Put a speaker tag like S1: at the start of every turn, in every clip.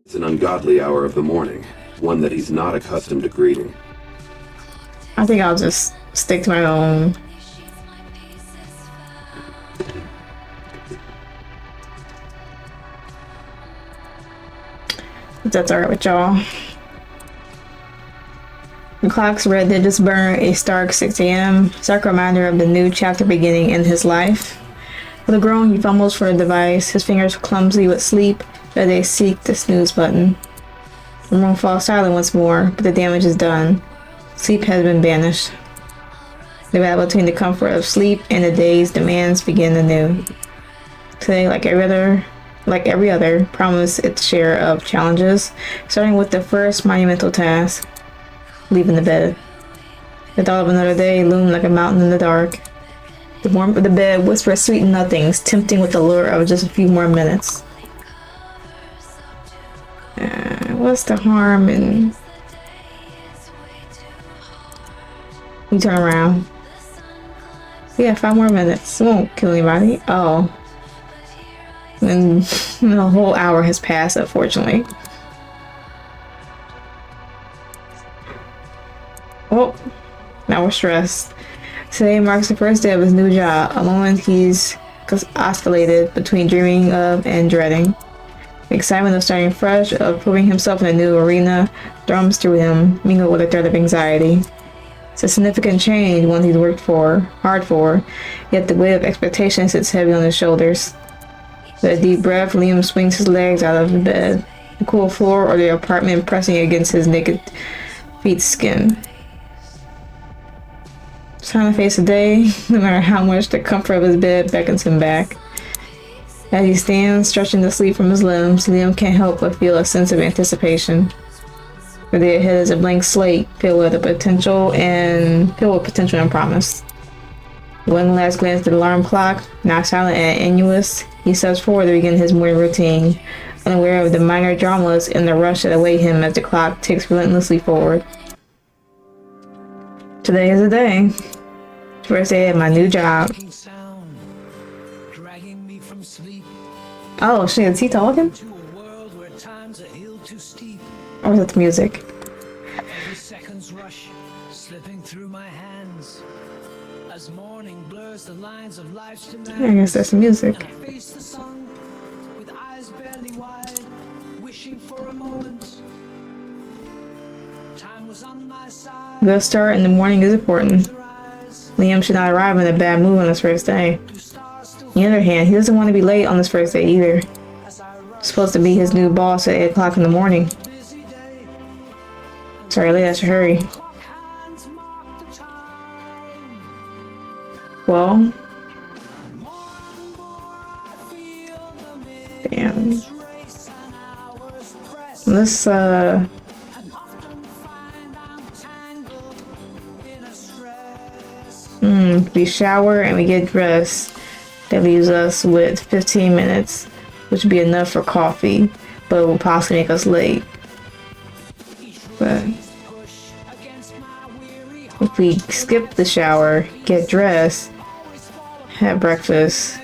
S1: It's an ungodly hour of the morning, one that he's not accustomed to greeting.
S2: I think I'll just stick to my own. If that's alright with y'all. The clock's red digits burn a stark 6 a.m., stark reminder of the new chapter beginning in his life. With a groan, he fumbles for a device, his fingers clumsy with sleep, as they seek the snooze button. The room falls silent once more, but the damage is done. Sleep has been banished. The battle between the comfort of sleep and the day's demands begin anew. Today, like every other, promised its share of challenges, starting with the first monumental task, leaving the bed. The thought of another day loomed like a mountain in the dark. The warmth of the bed whispered sweet nothings, tempting with the lure of just a few more minutes. What's the harm in... You turn around. Yeah, 5 more minutes. It won't kill anybody. Oh. And the whole hour has passed, unfortunately. Oh, now we're stressed. Today marks the first day of his new job, a moment he's oscillated between dreaming of and dreading. The excitement of starting fresh, of proving himself in a new arena, thrums through him, mingled with a thread of anxiety. It's a significant change, one he's worked hard for, yet the weight of expectation sits heavy on his shoulders. With a deep breath, Liam swings his legs out of the bed, the cool floor or the apartment pressing against his naked feet's skin. It's time to face the day, no matter how much the comfort of his bed beckons him back. As he stands, stretching the sleep from his limbs, Liam can't help but feel a sense of anticipation. The day ahead is a blank slate, filled with potential and promise. One last glance at the alarm clock, now silent and tenuous, he steps forward to begin his morning routine, unaware of the minor dramas and the rush that await him as the clock ticks relentlessly forward. Today is the day. First day at my new job. Oh shit, is he talking? Or is it the music?
S3: Every second's rush slipping through my hands as morning blurs the lines of life's demands.
S2: I guess that's the music.
S3: I face the sun with eyes barely wide, wishing for a moment. Time was on my side.
S2: The start in the morning is important. Liam should not arrive in a bad mood on his first day. On the other hand, he doesn't want to be late on his first day either. He's supposed to be his new boss at 8 o'clock in the morning. Sorry, Leah, I should hurry. Well. Damn. Let's, we shower and we get dressed. That leaves us with 15 minutes, which would be enough for coffee, but it will possibly make us late. But if we skip the shower, get dressed, have breakfast,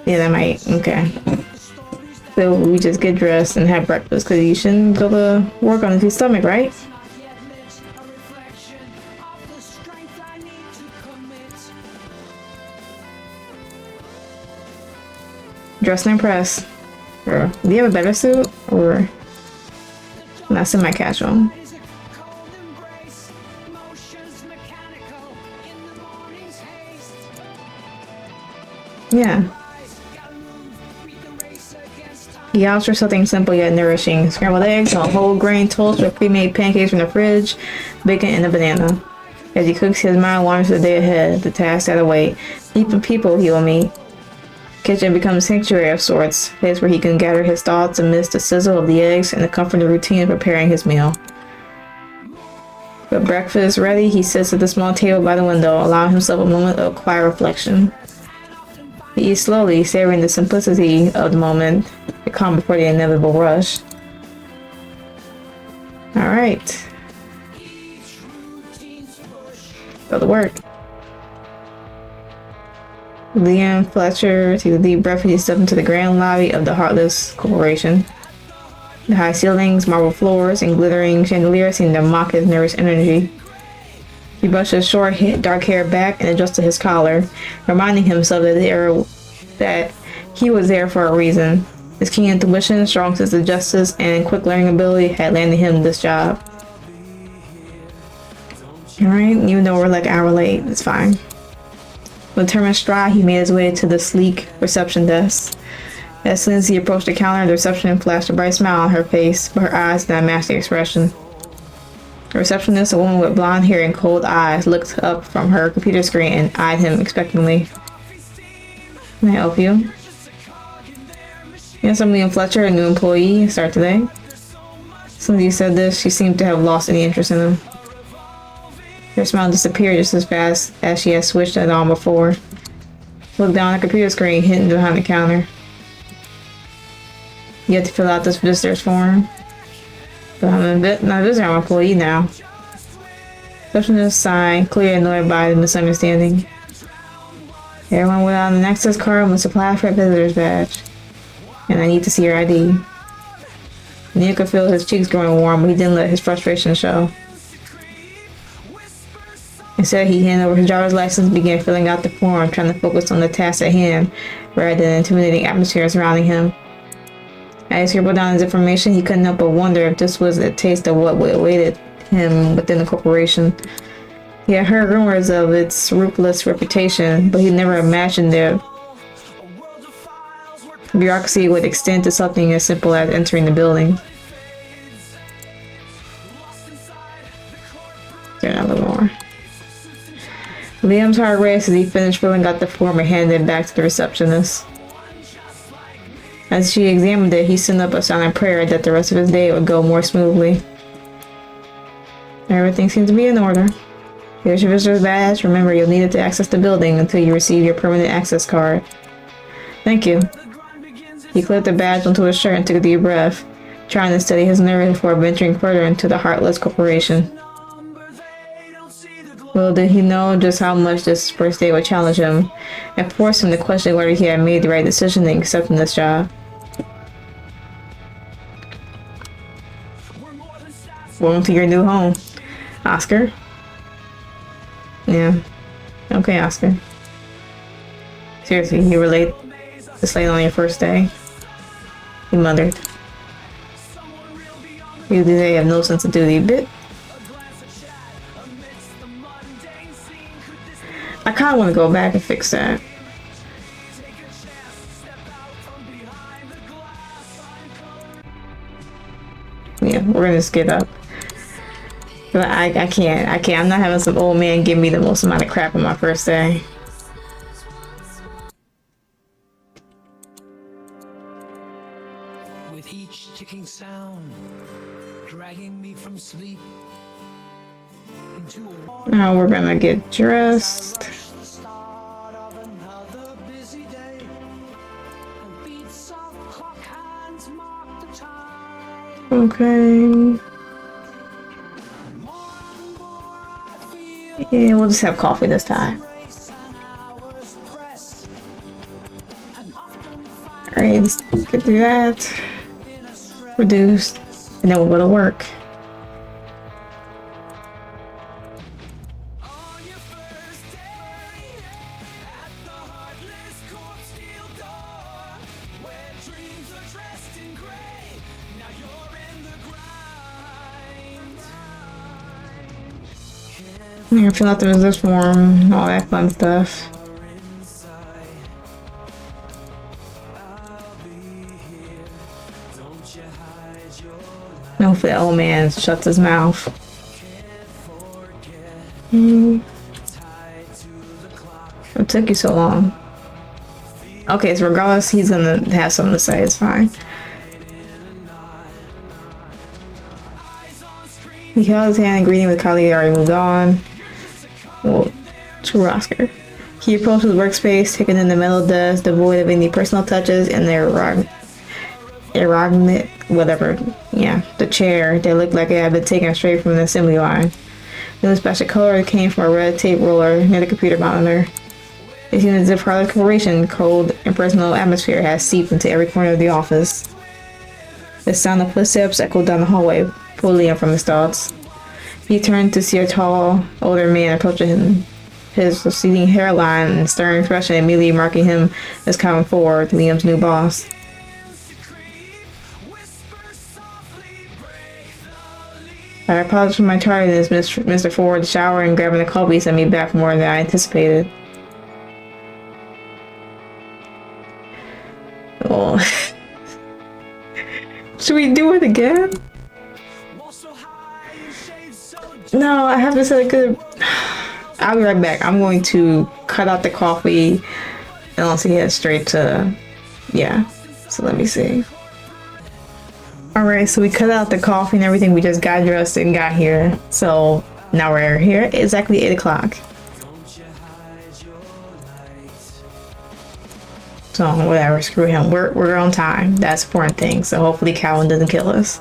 S2: yeah, that might, okay. So we just get dressed and have breakfast, because you shouldn't go to work on your stomach, right? Dress and impress. Or, do you have a better suit? Or not semi-casual? Yeah. He opts for something simple yet nourishing. Scrambled eggs on whole grain toast with pre-made pancakes from the fridge, bacon, and a banana. As he cooks, his mind wanders to the day ahead, the tasks that await, even people he will meet. Kitchen becomes a sanctuary of sorts, a place where he can gather his thoughts amidst the sizzle of the eggs and the comfort of the routine of preparing his meal. With breakfast ready, he sits at the small table by the window, allowing himself a moment of quiet reflection. He eats slowly, savoring the simplicity of the moment, the calm before the inevitable rush. Alright. Go to work. Liam Fletcher takes a deep breath as he steps into the grand lobby of the Heartless Corporation. The high ceilings, marble floors, and glittering chandeliers seem to mock his nervous energy. He brushed his short, dark hair back and adjusted his collar, reminding himself that he was there for a reason. His keen intuition, strong sense of justice, and quick learning ability had landed him this job. Alright, even though we're like an hour late, it's fine. With a determined stride, he made his way to the sleek reception desk. As soon as he approached the counter, the receptionist flashed a bright smile on her face, but her eyes did not match the expression. The receptionist, a woman with blonde hair and cold eyes, looked up from her computer screen and eyed him expectantly. Can I help you? Yes, I'm Liam Fletcher, a new employee. Start today. As soon as he said this, she seemed to have lost any interest in him. Her smile disappeared just as fast as she had switched it on before. Looked down at the computer screen hidden behind the counter. You have to fill out this visitor's form. But I'm not a visitor, I'm an employee now. Receptionist sighed, clearly annoyed by the misunderstanding. Everyone without an access card must apply for a visitor's badge. And I need to see your ID. Neil could feel his cheeks growing warm, but he didn't let his frustration show. Instead, he handed over his driver's license and began filling out the form, trying to focus on the task at hand, rather than the intimidating atmosphere surrounding him. As he scribbled down his information, he couldn't help but wonder if this was a taste of what awaited him within the corporation. He had heard rumors of its ruthless reputation, but he never imagined the bureaucracy would extend to something as simple as entering the building. There, a little more. Liam's heart raced as he finished filling out the form and handed it back to the receptionist. As she examined it, he sent up a silent prayer that the rest of his day would go more smoothly. Everything seemed to be in order. Here's your visitor's badge. Remember, you'll need it to access the building until you receive your permanent access card. Thank you. He clipped the badge onto his shirt and took a deep breath, trying to steady his nerves before venturing further into the Heartless Corporation. Little did he know just how much this first day would challenge him and force him to question whether he had made the right decision in accepting this job. Welcome to your new home, Oscar. Yeah. Okay, Oscar. Seriously, you were late this late on your first day? He muttered. You today have no sense of duty, bit. I kind of want to go back and fix that. Yeah, we're gonna just get up. But I can't. I'm not having some old man give me the most amount of crap on my first day.
S3: With each ticking sound, dragging me from sleep into a
S2: Now we're gonna get dressed.
S3: the start of another busy day. The beats of clock hands mark the time.
S2: Okay. Yeah, we'll just have coffee this time. Alright, let's get through that. Reduce. And then we'll go to work.
S3: On your first day at the Heartless Corp steel door, where dreams are dressed in gray. Now you're in the grind.
S2: I'm gonna fill out the resist form, all that fun stuff. And hopefully the old man shuts his mouth. What took you so long? Okay, so regardless, he's gonna have something to say, it's fine. He held his hand in greeting with a colleague that already moved on. Well, to Oscar. He approached his workspace, taking in the metal desk, devoid of any personal touches, and the the chair that looked like it had been taken straight from the assembly line. The new splash of color came from a red tape roller near the computer monitor. It seemed as if Heartless Corporation cold and personal atmosphere had seeped into every corner of the office. The sound of footsteps echoed down the hallway, pulling him from his thoughts. He turned to see a tall, older man approaching him. His receding hairline and stern expression immediately marking him as Calvin Ford, Liam's new boss. I apologize for my tardiness, Mr. Ford. Showering and grabbing the coffee sent me back more than I anticipated. Oh. Should we do it again? No, I have to say good. I'll be right back. I'm going to cut out the coffee and also get straight to, yeah. So let me see. Alright, so we cut out the coffee and everything. We just got dressed and got here. So now we're here at exactly 8 o'clock. So whatever, screw him. We're on time. That's the important thing. So hopefully Calvin doesn't kill us.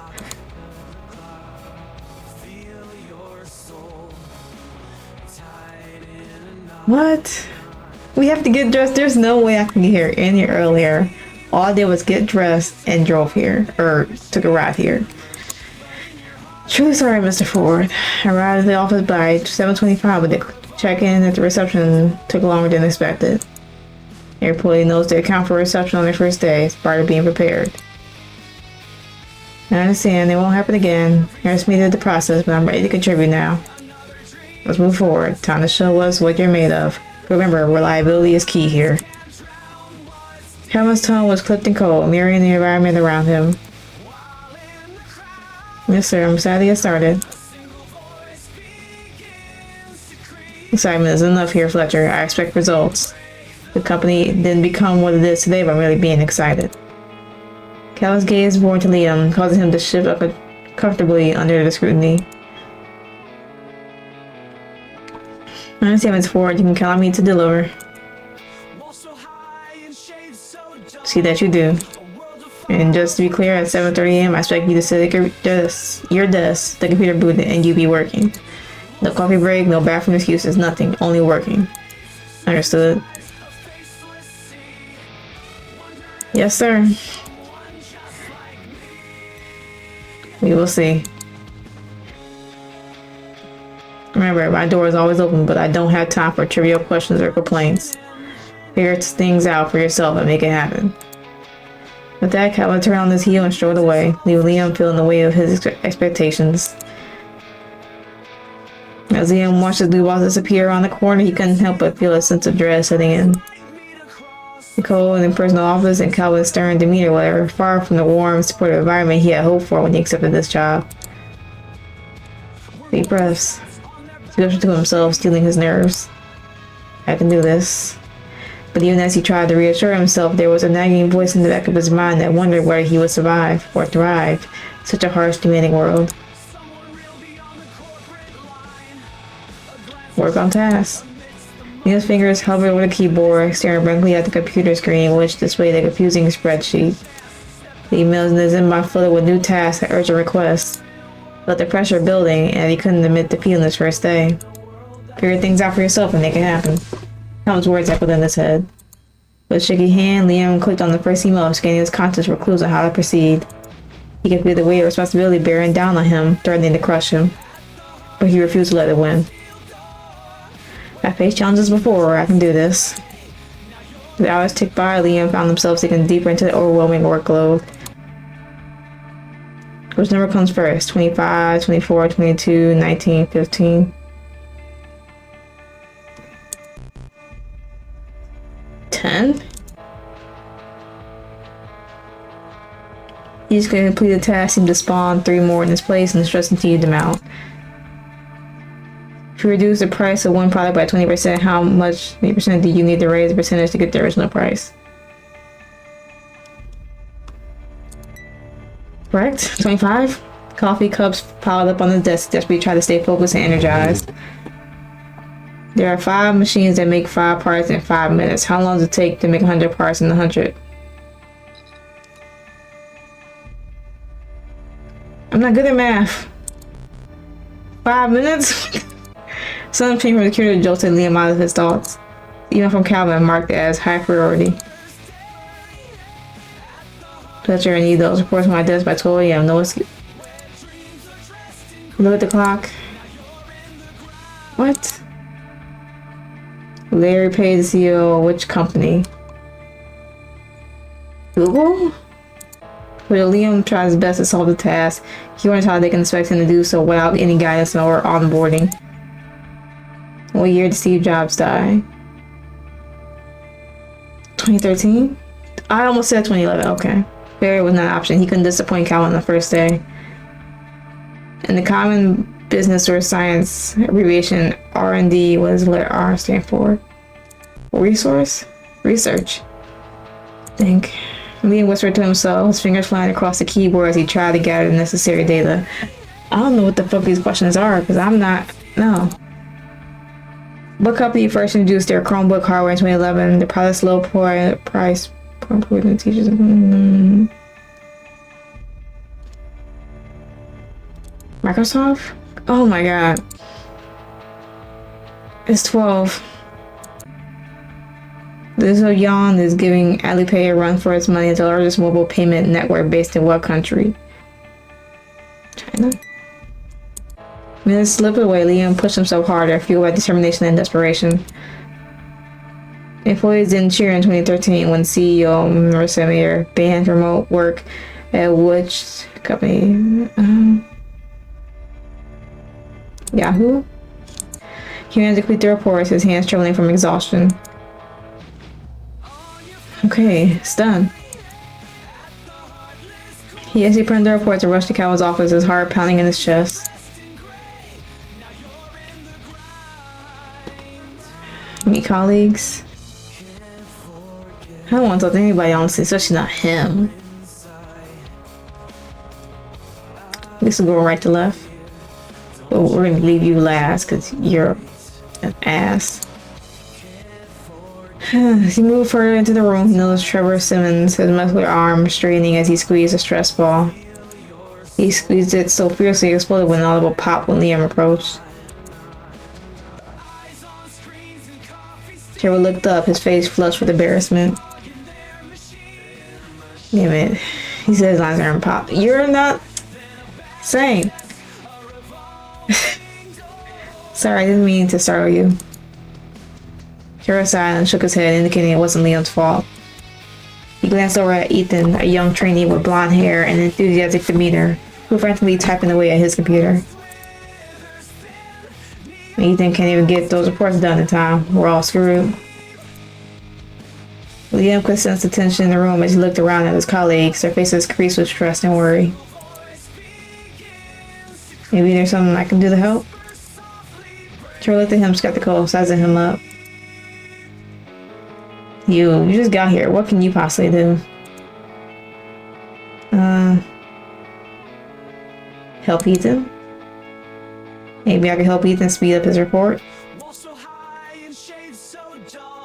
S2: What? We have to get dressed. There's no way I can get here any earlier. All I did was get dressed and drove here, or took a ride here. Truly sorry, Mr. Ford. I arrived at the office by 7:25, but the check-in at the reception took longer than expected. Every employee knows to account for reception on their first day as part of being prepared. I understand it won't happen again. I just made it the process, but I'm ready to contribute now. Let's move forward. Time to show us what you're made of. Remember, reliability is key here. Calvin's tone was clipped and cold, mirroring the environment around him. Yes, sir. I'm excited to get started. Excitement is enough here, Fletcher. I expect results. The company didn't become what it is today by merely being excited. Calvin's gaze bore to Liam, causing him to shift up comfortably under the scrutiny. I understand, Ms. Ford. You can count on me to deliver. See that you do. And just to be clear, at 7:30 a.m., I expect you to sit at your desk, the computer booted, and you be working. No coffee break, no bathroom excuses, nothing. Only working. Understood? Yes, sir. We will see. Remember, my door is always open, but I don't have time for trivial questions or complaints. Figure things out for yourself and make it happen. With that, Calvin turned on his heel and strode away, leaving Liam feeling the weight of his expectations. As Liam watched his new boss disappear around the corner, he couldn't help but feel a sense of dread setting in. The cold and impersonal office and Calvin's stern demeanor were far from the warm, supportive environment he had hoped for when he accepted this job. Deep breaths. He whispered to himself, stealing his nerves. I can do this. But even as he tried to reassure himself, there was a nagging voice in the back of his mind that wondered whether he would survive or thrive in such a harsh, demanding world. Work on task. Neil's fingers hovered over the keyboard, staring blankly at the computer screen, which displayed a confusing spreadsheet. The emails in his inbox flooded with new tasks and urgent requests. But the pressure building, and he couldn't admit defeating his first day. Figure things out for yourself and make it happen. Tom's words echoed in his head. With a shaky hand, Liam clicked on the first email, scanning his conscience for clues on how to proceed. He could feel the weight of responsibility bearing down on him, threatening to crush him. But he refused to let it win. I faced challenges before, I can do this. The hours ticked by, Liam found himself sinking deeper into the overwhelming workload. Which number comes first? 25, 24, 22, 19, 15. 10? Each completed task seemed to spawn 3 more in this place, and the stress continued to mount. If you reduce the price of one product by 20%, how much percent do you need to raise the percentage to get the original price? Correct? 25? Coffee cups piled up on the desk, desperately try to stay focused and energized. There are 5 machines that make 5 parts in 5 minutes. How long does it take to make 100 parts in 100? I'm not good at math. 5 minutes? Some change from the computer jolted Liam out of his thoughts. Even from Calvin marked as high priority. Fletcher, I need those reports on my desk by 12 a.m. No excuse. Look at the clock. What? Larry paid the CEO of which company? Google? But Liam tried his best to solve the task. He wonders how they can expect him to do so without any guidance or onboarding. What year did Steve Jobs die? 2013? I almost said 2011. Okay. Barry was not an option. He couldn't disappoint Calvin on the first day. And the common business or science abbreviation R&D, what does the letter R stand for? Resource? Research. Think. Liam whispered to himself, his fingers flying across the keyboard as he tried to gather the necessary data. I don't know what the fuck these questions are, because I'm not... No. What company first introduced their Chromebook hardware in 2011? The product's low price... Improving teachers... Microsoft? Oh my god. It's 12. This yawn is giving Alipay a run for its money as the largest mobile payment network based in what country? China? Minutes slipped away. Liam pushed himself harder, fueled by determination and desperation. Employees didn't cheer in 2013 when CEO Immerse banned remote work at which company? Yahoo? He ran to complete the reports, his hands trembling from exhaustion. Okay, it's done. He actually printed the reports and rushed to Calvin's office, his heart pounding in his chest. Meet colleagues. I don't want to talk to anybody, honestly, especially not him. This will go right to left. But we're gonna leave you last because you're an ass. As he moved further into the room, he noticed Trevor Simmons, his muscular arm straightening as he squeezed a stress ball. He squeezed it so fiercely it exploded with an audible pop when Liam approached. Trevor looked up, his face flushed with embarrassment. Damn it. He said his lines are in pop. You're not saying. Sorry, I didn't mean to startle you. Trevor sighed and shook his head, indicating it wasn't Liam's fault. He glanced over at Ethan, a young trainee with blonde hair and enthusiastic demeanor, who frantically typing away at his computer. Ethan can't even get those reports done in time. We're all screwed. Liam could sense the tension in the room as he looked around at his colleagues, their faces creased with stress and worry. Maybe there's something I can do to help? Trevor looked at him skeptical, sizing him up. You just got here. What can you possibly do? Help Ethan? Maybe I can help Ethan speed up his report?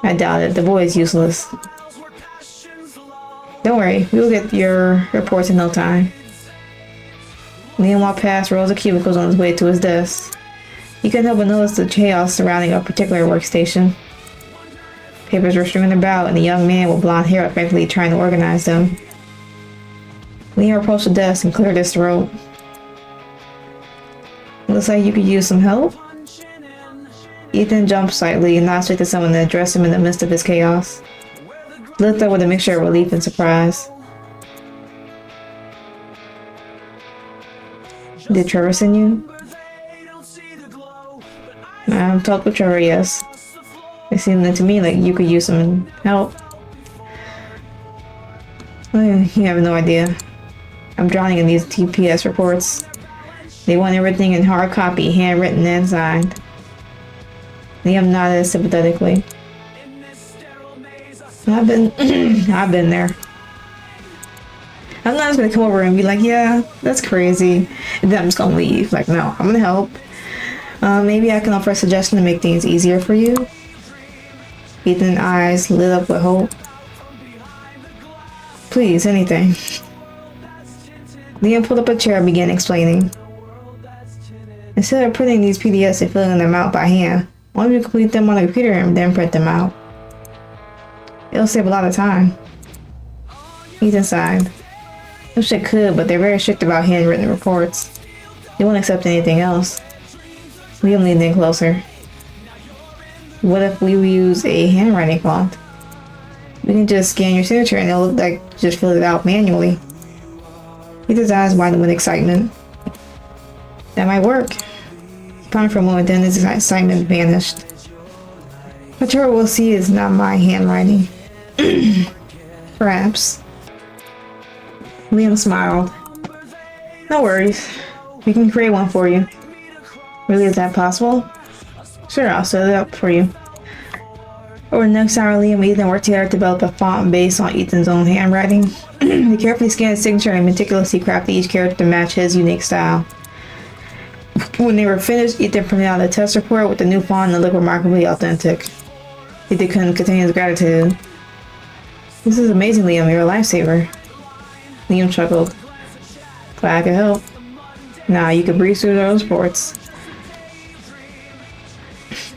S2: I doubt it. The boy is useless. Don't worry. We'll get your reports in no time. Liam walked past rows of cubicles on his way to his desk. He couldn't help but notice the chaos surrounding a particular workstation. Papers were strewn about, and a young man with blonde hair was frantically trying to organize them. Liam approached the desk and cleared his throat. Looks like you could use some help? Ethan jumped slightly and nodded straight to someone to address him in the midst of his chaos. He looked up with a mixture of relief and surprise. Did Trevor send you? I've talked with Trevor, yes. It seemed to me like you could use some help. Well, you have no idea. I'm drowning in these TPS reports. They want everything in hard copy, handwritten and signed. Liam nodded sympathetically. I've been there. I'm not just gonna come over and be like, yeah, that's crazy. And then I'm just gonna leave. Like, no, I'm gonna help. Maybe I can offer a suggestion to make things easier for you. Ethan's eyes lit up with hope. Please, anything. Liam pulled up a chair and began explaining. Instead of printing these PDFs and filling them out by hand, why don't you complete them on the computer and then print them out? It'll save a lot of time. Ethan sighed. I wish I could, but they're very strict about handwritten reports. They won't accept anything else. Liam leaned in closer. What if we use a handwriting font? We can just scan your signature and it'll look like you just fill it out manually. Ethan's eyes widened with excitement. That might work. He pondered for a moment, then his excitement vanished. What you will see is not my handwriting. Perhaps. Liam smiled. No worries. We can create one for you. Really, is that possible? Sure, I'll set it up for you. Over the next hour, Liam and Ethan worked together to develop a font based on Ethan's own handwriting. They carefully scanned his signature and meticulously crafted each character to match his unique style. When they were finished, Ethan printed out a test report with the new font and it looked remarkably authentic. Ethan couldn't contain his gratitude. This is amazing, Liam. You're a lifesaver. Liam chuckled. Glad I could help. Now you could breeze through those reports.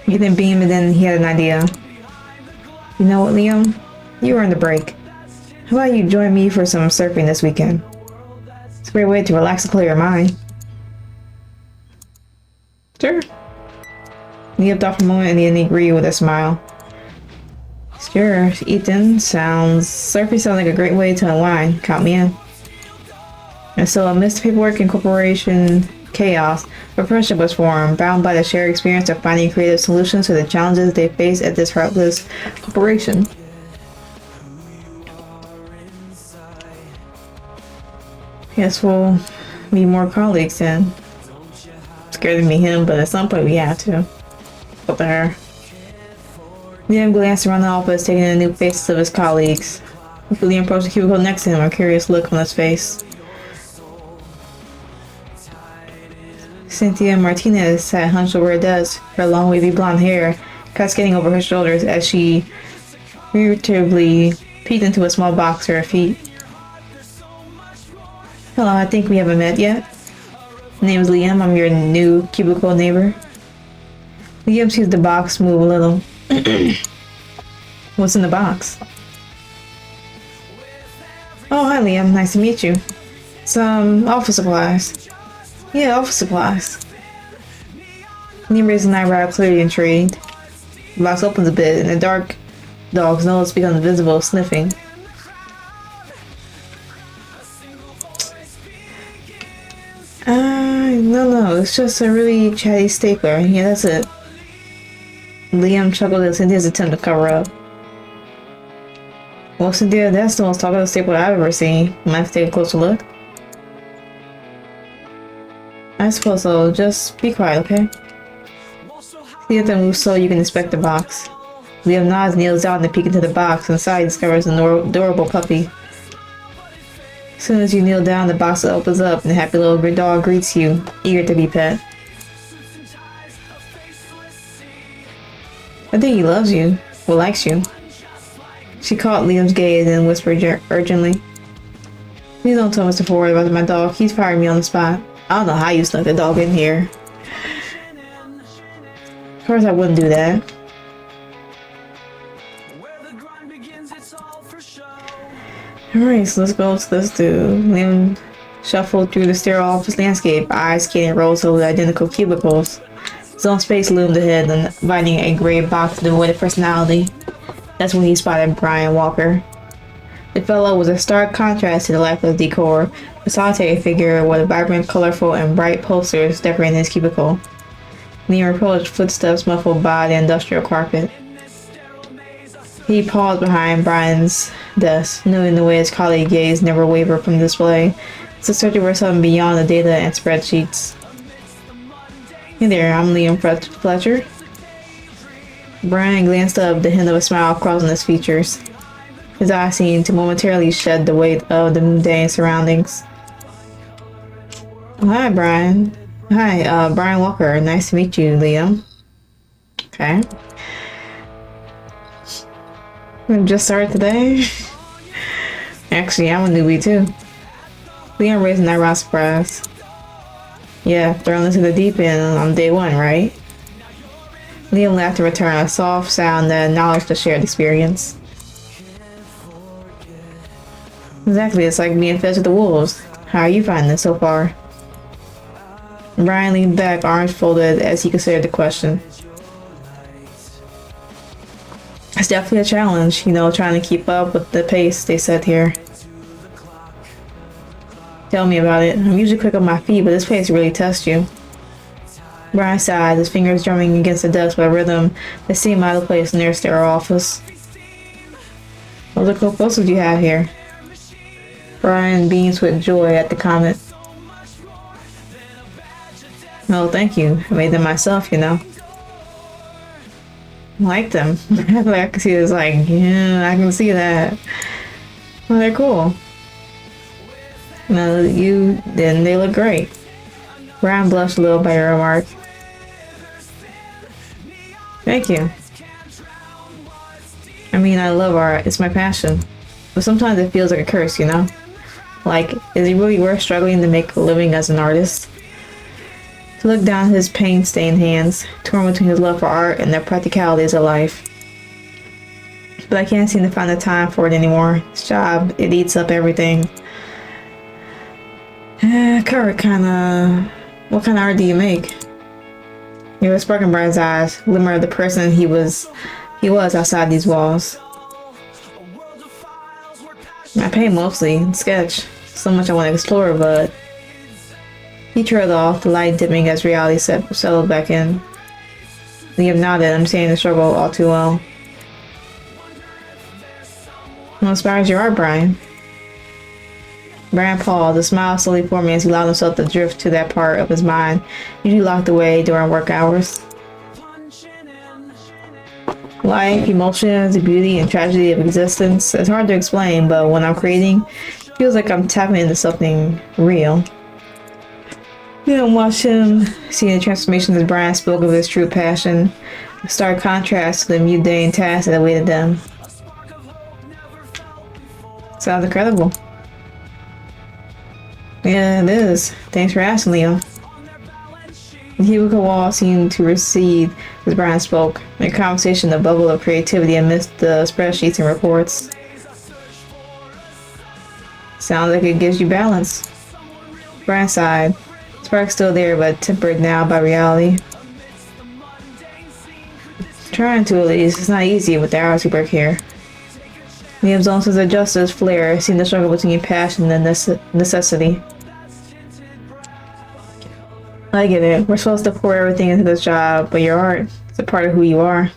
S2: Ethan beamed and then he had an idea. You know what, Liam? You earned a break. How about you join me for some surfing this weekend? It's a great way to relax and clear your mind. Sure. Liam thought for a moment and then he agreed with a smile. Sure, Ethan. Surfing sounds like a great way to unwind. Count me in. And so amidst paperwork and corporation chaos, a friendship was formed, bound by the shared experience of finding creative solutions to the challenges they face at this Heartless Corporation. Guess we'll be more colleagues then. Scared to meet him, but at some point we have to. Up to her. Liam glanced around the office, taking in the new faces of his colleagues. Liam approached the cubicle next to him, a curious look on his face. Cynthia Martinez sat hunched over her desk, her long wavy blonde hair cascading over her shoulders as she irritably peeked into a small box at her feet. Hello, I think we haven't met yet. My name is Liam. I'm your new cubicle neighbor. Liam sees the box move a little. What's in the box? Oh, hi Liam. Nice to meet you. Some office supplies. Yeah, office supplies. Liam raised an eyebrow, clearly intrigued. The box opens a bit, and the dark dog's nose becomes visible, sniffing. No, it's just a really chatty stapler. Yeah, that's it. Liam chuckled at Cynthia's attempt to cover up. Well, Cynthia, that's the most talkative stapler I've ever seen. Might have to take a closer look. I suppose so. Just be quiet, okay? Cynthia then moves so you can inspect the box. Liam nods, kneels down and peeks into the box. Inside, he discovers an adorable puppy. As soon as you kneel down, the box opens up and the happy little dog greets you, eager to be pet. I think he loves you, or likes you. She caught Liam's gaze and whispered urgently. Please don't tell Mr. Ford about my dog. He's firing me on the spot. I don't know how you snuck the dog in here. Of course I wouldn't do that. Alright, so let's go to this dude. Liam shuffled through the sterile office landscape, eyes scanning rows of identical cubicles. His own space loomed ahead, inviting a gray box devoid of personality. That's when he spotted Brian Walker. The fellow was a stark contrast to the lifeless decor, a solitary figure with vibrant, colorful, and bright posters decorating his cubicle. Liam approached, footsteps muffled by the industrial carpet. He paused behind Brian's desk, knowing the way his colleague's gaze never wavered from the display, so searching for something beyond the data and spreadsheets. Hey there, I'm Liam Fletcher. Brian glanced up, the hint of a smile crossing his features. His eyes seemed to momentarily shed the weight of the mundane surroundings. Oh, hi, Brian. Hi, Brian Walker. Nice to meet you, Liam. Okay. We just started today. Actually, I'm a newbie too. Liam raised an eyebrow, surprise. Yeah, thrown into the deep end on day one, right? Liam laughed in return, a soft sound that acknowledged the shared experience. Exactly, it's like being fed to the wolves. How are you finding it so far? Brian leaned back, arms folded, as he considered the question. It's definitely a challenge, trying to keep up with the pace they set here. Tell me about it. I'm usually quick on my feet, but this pace really tests you. Brian sighed, his fingers drumming against the desk with a rhythm that seemed out of place near their office. What other cool posters do you have here? Brian beams with joy at the comment. Oh, thank you. I made them myself, I like them. I can see this, yeah, I can see that. Well, they're cool. No, then they look great. Brian blushed a little by your remark. Thank you. I mean, I love art. It's my passion. But sometimes it feels like a curse, Like, is it really worth struggling to make a living as an artist? To look down at his paint-stained hands, torn between his love for art and the practicalities of life. But I can't seem to find the time for it anymore. This job, it eats up everything. Kurt, what kind of art do you make? There was a spark in Brian's eyes, glimmer of the person he was outside these walls. I paint mostly, sketch. So much I want to explore, but... He trailed off, the light dimming as reality settled back in. Liam nodded, understanding the struggle all too well. What inspires your art, Brian? Brian paused, a smile slowly forming as he allowed himself to drift to that part of his mind usually locked away during work hours. Life, emotions, the beauty and tragedy of existence. It's hard to explain, but when I'm creating, it feels like I'm tapping into something real. Watch him see the transformation as Brian spoke of his true passion, a stark contrast to the mundane tasks that awaited them. Sounds incredible. Yeah, it is. Thanks for asking, Liam. The cubicle wall seemed to recede as Brian spoke, a conversation, a bubble of creativity amidst the spreadsheets and reports. Sounds like it gives you balance. Brian sighed. Spark's still there, but tempered now by reality. Trying to, at least. It's not easy with the hours we work here. Liam's own sense of justice flare, seeing the struggle between passion and necessity. I get it. We're supposed to pour everything into this job, but your art is a part of who you are.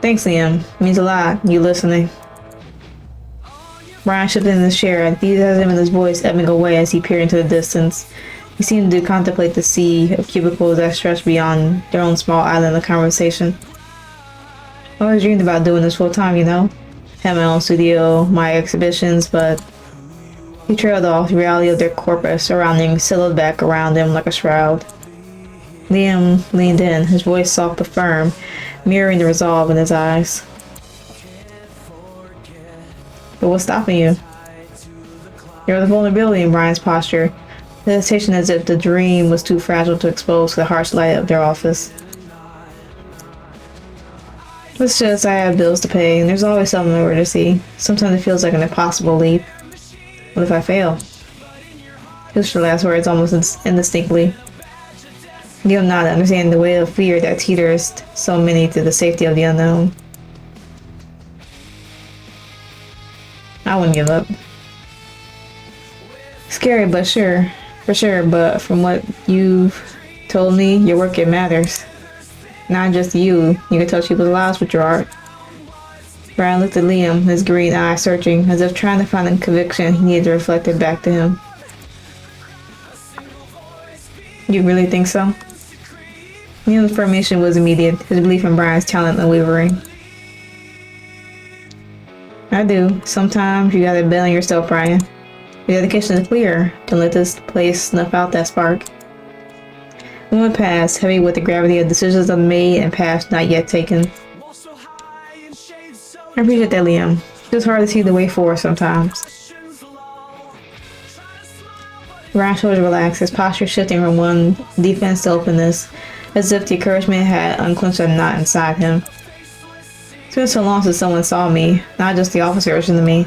S2: Thanks, Liam. It means a lot, you listening. Brian shifted in his chair, enthusiasm in his voice ebbing away as he peered into the distance. He seemed to contemplate the sea of cubicles that stretched beyond their own small island of conversation. I always dreamed about doing this full time, Had my own studio, my exhibitions, but... He trailed off, the reality of their corpus surrounding settled back around him like a shroud. Liam leaned in, his voice soft but firm, mirroring the resolve in his eyes. But what's stopping you? There was a vulnerability in Brian's posture, hesitation as if the dream was too fragile to expose to the harsh light of their office. It's just I have bills to pay, and there's always something over to see. Sometimes it feels like an impossible leap. What if I fail? His last words almost indistinctly. Liam nodded, understanding the weight of fear that teeters so many to the safety of the unknown. I wouldn't give up. Scary, but for sure, but from what you've told me, your work, it matters. Not just you can touch people's lives with your art. Brian looked at Liam, his green eyes searching, as if trying to find the conviction he needed to reflect it back to him. You really think so? Liam's affirmation was immediate, his belief in Brian's talent unwavering. I do. Sometimes you gotta bet on yourself, Brian. Your dedication is clear. Don't let this place snuff out that spark. The moment passed, heavy with the gravity of decisions unmade and paths not yet taken. I appreciate that, Liam. It's hard to see the way forward sometimes. Ryan's shoulders relaxed, his posture shifting from one defense to openness, as if the encouragement had unclenched a knot inside him. It's been so long since someone saw me, not just the officer listening to me.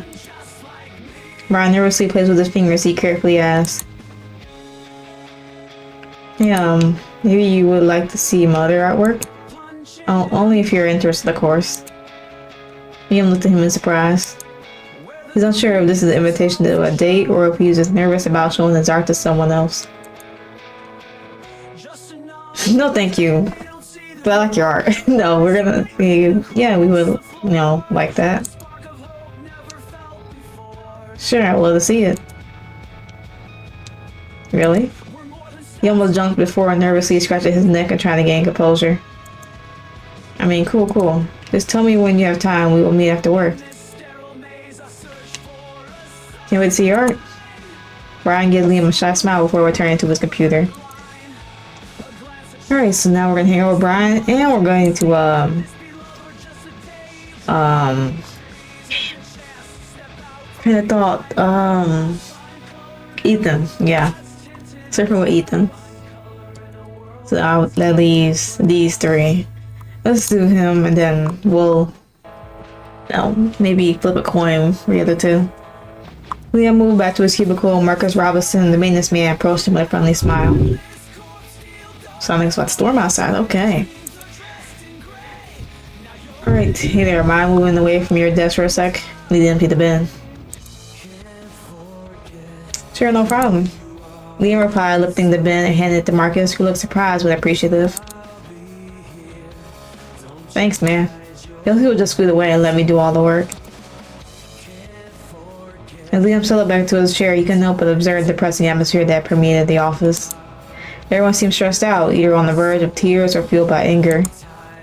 S2: Ryan nervously plays with his fingers. He carefully asks, "Hey, maybe you would like to see my other artwork? Oh, only if you're interested, of course." Liam looked at him in surprise. He's unsure if this is an invitation to a date or if he's just nervous about showing his art to someone else. No, thank you. But I like your art. No, we're gonna be, yeah, we would, like that. Sure, I'd love to see it. Really? He almost jumped before and nervously scratched at his neck and trying to gain composure. I mean, cool. Just tell me when you have time. We will meet after work. Can't wait to see your art. Brian gives Liam a shy smile before returning to his computer. Alright, so now we're gonna hang out with Brian and we're going to kind of thought Ethan, yeah. Surfing with Ethan. So that leaves these three. Let's do him and then we'll maybe flip a coin for the other two. Liam moved back to his cubicle. Marcus Robinson, the maintenance man, approached him with a friendly smile. Sounding like it's about to storm outside. Okay. Alright, hey there. Mind moving away from your desk for a sec? Need to empty the bin. Sure, no problem. Liam replied, lifting the bin and handed it to Marcus, who looked surprised but appreciative. Thanks, man. He would just scoot away and let me do all the work. As Liam settled back to his chair, he couldn't help but observe the depressing atmosphere that permeated the office. Everyone seemed stressed out, either on the verge of tears or fueled by anger.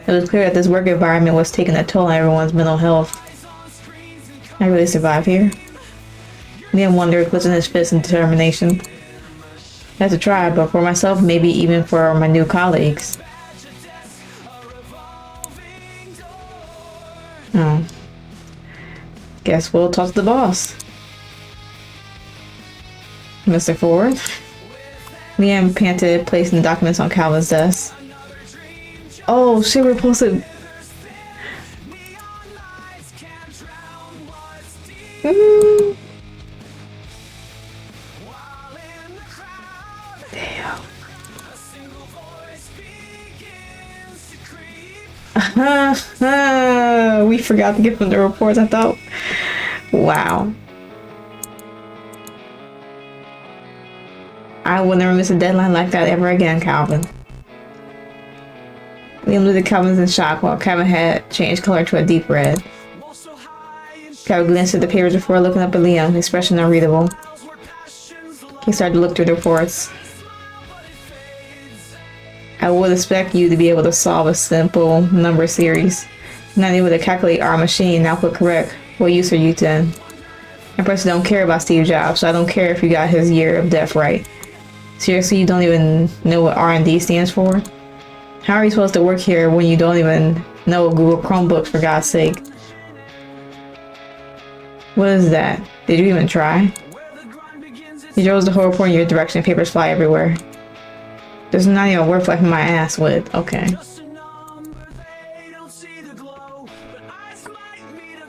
S2: It was clear that this work environment was taking a toll on everyone's mental health. I really survived here? Liam wondered, clenching his fists in determination. I had to try, but for myself, maybe even for my new colleagues. Oh. Guess we'll talk to the boss. Mr. Ford. Liam panted, placing the documents on Calvin's desk. Oh shit, we're supposed to... Damn. We forgot to give them the reports, I thought. Wow. I will never miss a deadline like that ever again, Calvin. Liam looked at Calvin's in shock while Calvin had changed color to a deep red. Calvin glanced at the papers before looking up at Liam, expression unreadable. He started to look through the reports. I would expect you to be able to solve a simple number series. Not able to calculate our machine and output correct. What use are you then? I personally don't care about Steve Jobs, so I don't care if you got his year of death right. Seriously, you don't even know what R&D stands for? How are you supposed to work here when you don't even know Google Chromebooks, for God's sake? What is that? Did you even try? He throws the whole report in your direction, papers fly everywhere. There's not even a word flapping my ass with. Okay.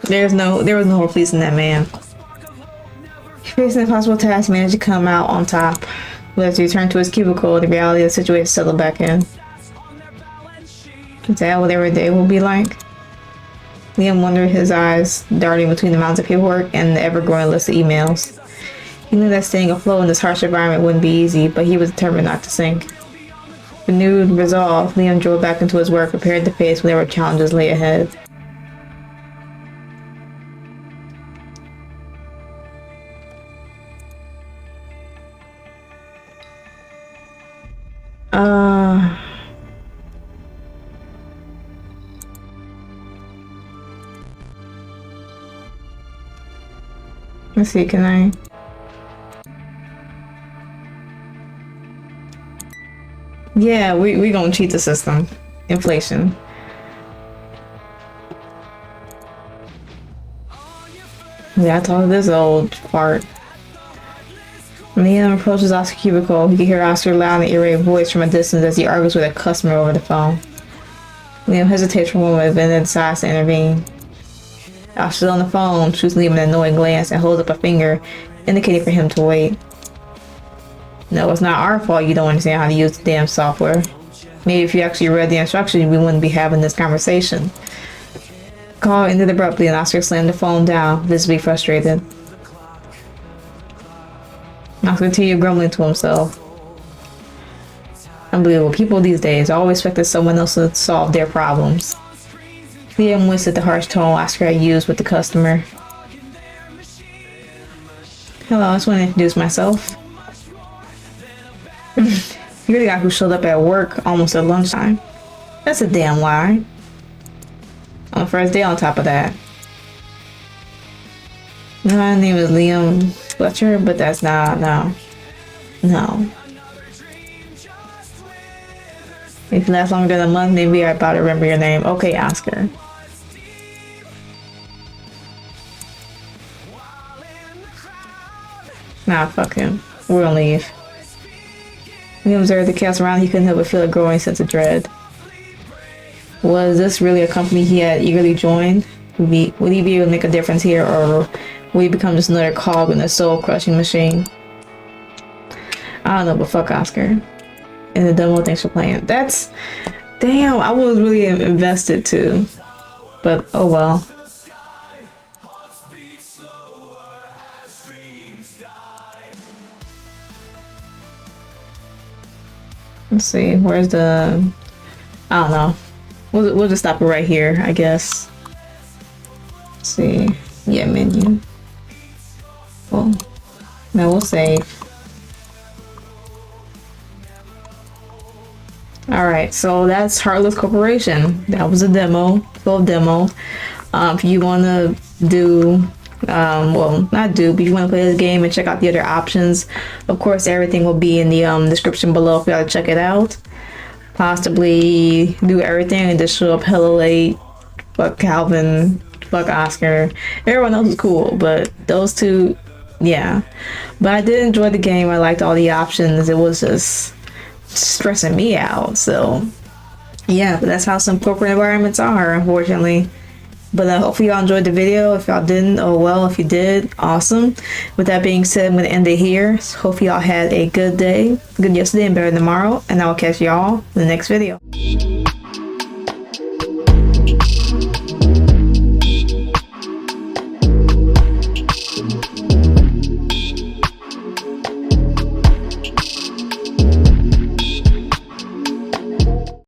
S2: There was no more pleasing that man. Facing the impossible task, managed to come out on top. But as he returned to his cubicle, the reality of the situation settled back in. Is that what every day will be like? Liam wondered, his eyes darting between the mounds of paperwork and the ever-growing list of emails. He knew that staying afloat in this harsh environment wouldn't be easy, but he was determined not to sink. Renewed resolve, Liam drove back into his work, prepared to face whatever challenges lay ahead. Let's see, can I? Yeah, we gonna cheat the system. Inflation. Yeah, I told this old part. When Liam approaches Oscar's cubicle, he can hear Oscar's loud and irate voice from a distance as he argues with a customer over the phone. Liam hesitates for a moment and then decides to intervene. Oscar's on the phone, shoots Liam an annoying glance, and holds up a finger, indicating for him to wait. No, it's not our fault you don't understand how to use the damn software. Maybe if you actually read the instructions, we wouldn't be having this conversation. The call ended abruptly and Oscar slammed the phone down, visibly frustrated. Oscar continued grumbling to himself. Unbelievable. People these days always expected someone else to solve their problems. Liam winced at the harsh tone Oscar had used with the customer. Hello, I just want to introduce myself. You're the guy who showed up at work almost at lunchtime. That's a damn lie. On the first day on top of that. My name is Liam Fletcher, but that's not, no. If you last longer than a month, maybe I about to remember your name. Okay, Oscar. Nah, fuck him. We're gonna leave. When he observed the chaos around, he couldn't help but feel a growing sense of dread. Was this really a company he had eagerly joined? Would he be able to make a difference here, or would he become just another cog in a soul-crushing machine? I don't know, but fuck Oscar. And the demo, thanks for playing. That's... Damn, I was really invested too. But, oh well. Let's see, where's the... I don't know. We'll just stop it right here, I guess. Let's see. Yeah, menu. Well, no, we'll save. Alright, so that's Heartless Corporation. That was a demo, full demo. If you want to do... well, not do, but you want to play this game and check out the other options, of course everything will be in the description below if you want to check it out. Possibly do everything and just show up hella late. Fuck Calvin, fuck Oscar. Everyone else is cool, but those two, yeah. But I did enjoy the game. I liked all the options. It was just stressing me out, so yeah. But that's how some corporate environments are, unfortunately. But hopefully y'all enjoyed the video. If y'all didn't, oh well. If you did, awesome. With that being said, I'm going to end it here. So hope y'all had a good day, good yesterday, and better tomorrow. And I will catch y'all in the next video.